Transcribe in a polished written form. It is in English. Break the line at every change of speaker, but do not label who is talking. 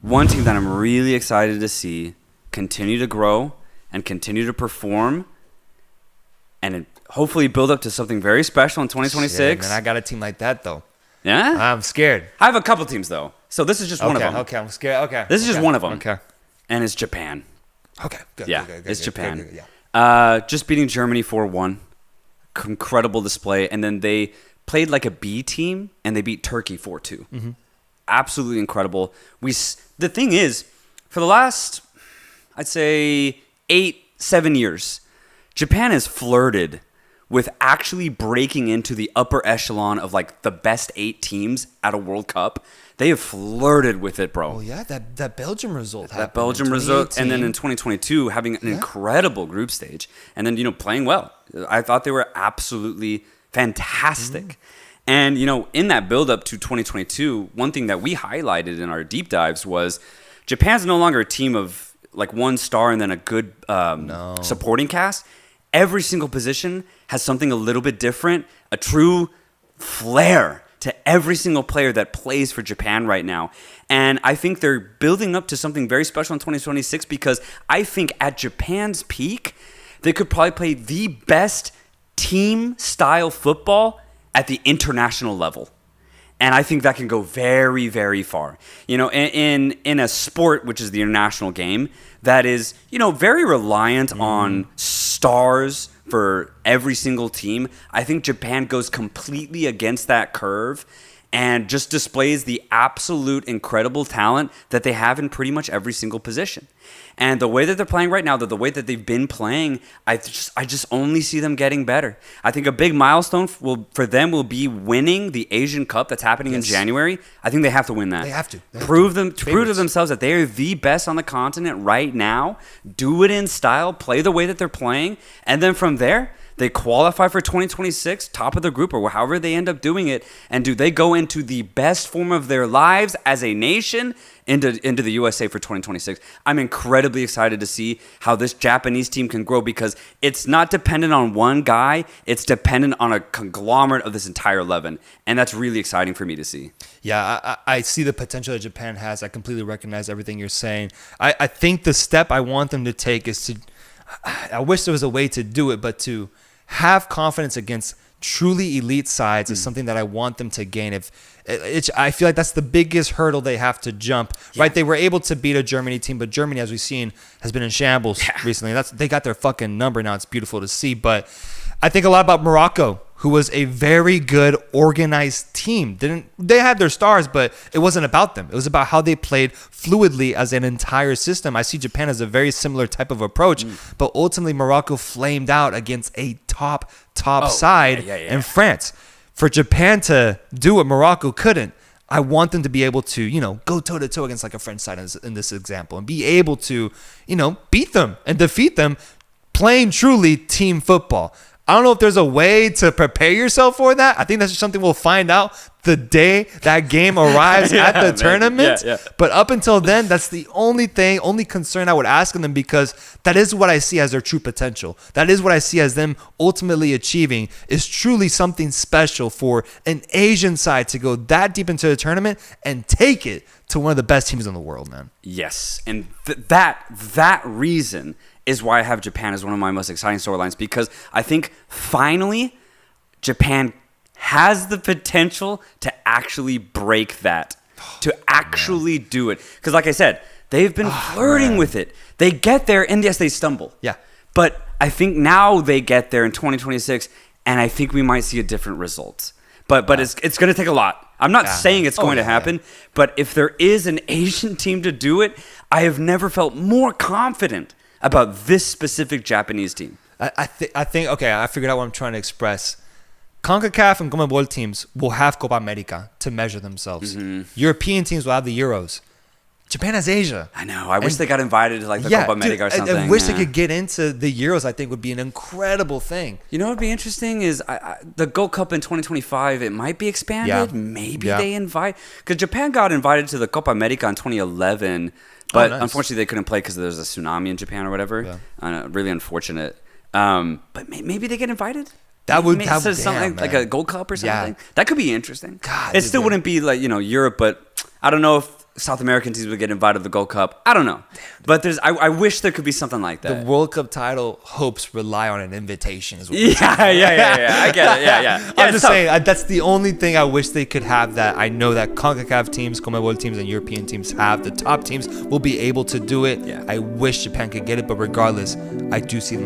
one team that I'm really excited to see continue to grow and continue to perform and hopefully build up to something very special in 2026.
Shit, man, I got a team like that, though.
Yeah?
I'm scared.
I have a couple teams, though. So this is just one of them.
Okay, I'm scared. Okay.
This is just one of them.
Okay.
And it's Japan.
Okay, good.
Yeah,
good,
it's
good,
Japan.
good, yeah.
Just beating Germany 4-1. Incredible display. And then they played like a B team, and they beat Turkey 4-2.
Mm-hmm.
Absolutely incredible. The thing is, for the last, I'd say, 8-7 years, Japan has flirted with actually breaking into the upper echelon of like the best 8 teams at a World Cup. They have flirted with it, bro.
Oh, yeah, that Belgium result.
That Belgium result, and then in 2022, having an incredible group stage, and then, playing well. I thought they were absolutely fantastic. And, in that build-up to 2022, one thing that we highlighted in our deep dives was Japan's no longer a team of like one star and then a good supporting cast. Every single position has something a little bit different, a true flair to every single player that plays for Japan right now. And I think they're building up to something very special in 2026 because I think at Japan's peak, they could probably play the best team-style football at the international level. And I think that can go very, very far. In a sport, which is the international game, that is, very reliant on stars for every single team. I think Japan goes completely against that curve and just displays the absolute incredible talent that they have in pretty much every single position. And the way that they're playing right now, the way that they've been playing, I just only see them getting better. I think a big milestone for them will be winning the Asian Cup that's happening in January. I think they have to win that.
They have to.
Prove to themselves that they are the best on the continent right now. Do it in style, play the way that they're playing, and then from there, they qualify for 2026, top of the group, or however they end up doing it. And do they go into the best form of their lives as a nation into the USA for 2026? I'm incredibly excited to see how this Japanese team can grow because it's not dependent on one guy. It's dependent on a conglomerate of this entire 11. And that's really exciting for me to see.
Yeah, I see the potential that Japan has. I completely recognize everything you're saying. I think the step I want them to take is to, I wish there was a way to do it, but to have confidence against truly elite sides is something that I want them to gain. I feel like that's the biggest hurdle they have to jump. Right? They were able to beat a Germany team, but Germany, as we've seen, has been in shambles recently. They got their fucking number now. It's beautiful to see. But I think a lot about Morocco, who was a very good organized team. They had their stars, but it wasn't about them. It was about how they played fluidly as an entire system. I see Japan as a very similar type of approach, but ultimately Morocco flamed out against a top side in France. For Japan to do what Morocco couldn't, I want them to be able to, go toe-to-toe against like a French side in this example and be able to, beat them and defeat them playing truly team football. I don't know if there's a way to prepare yourself for that. I think that's just something we'll find out the day that game arrives at the tournament. Yeah. But up until then, that's the only concern I would ask of them because that is what I see as their true potential. That is what I see as them ultimately achieving is truly something special for an Asian side to go that deep into the tournament and take it to one of the best teams in the world, man.
Yes, and that reason is why I have Japan as one of my most exciting storylines because I think finally Japan has the potential to actually break that, to actually do it. Because like I said, they've been flirting with it. They get there and yes, they stumble.
Yeah.
But I think now they get there in 2026 and I think we might see a different result. But it's going to take a lot. I'm not saying it's going to happen, but if there is an Asian team to do it, I have never felt more confident about this specific Japanese team.
I think, okay, I figured out what I'm trying to express. CONCACAF and CONMEBOL teams will have Copa America to measure themselves. European teams will have the Euros. Japan has Asia.
I know. I wish they got invited to like the Copa America or something.
I wish they could get into the Euros. I think would be an incredible thing.
You know what would be interesting is the Gold Cup in 2025. It might be expanded. Yeah. Maybe they invite because Japan got invited to the Copa America in 2011. But unfortunately, they couldn't play because there's a tsunami in Japan or whatever. Yeah. Really unfortunate. But maybe they get invited.
That would
something like a Gold Cup or something. Yeah. That could be interesting. God, it still wouldn't be like Europe, but I don't know if South American teams would get invited to the Gold Cup. I don't know. But I wish there could be something like that.
The World Cup title hopes rely on an invitation. Is what
Yeah. I get it. Yeah.
I'm just saying, that's the only thing I wish they could have that I know that CONCACAF teams, CONMEBOL teams, and European teams have. The top teams will be able to do it.
Yeah.
I wish Japan could get it, but regardless, I do see them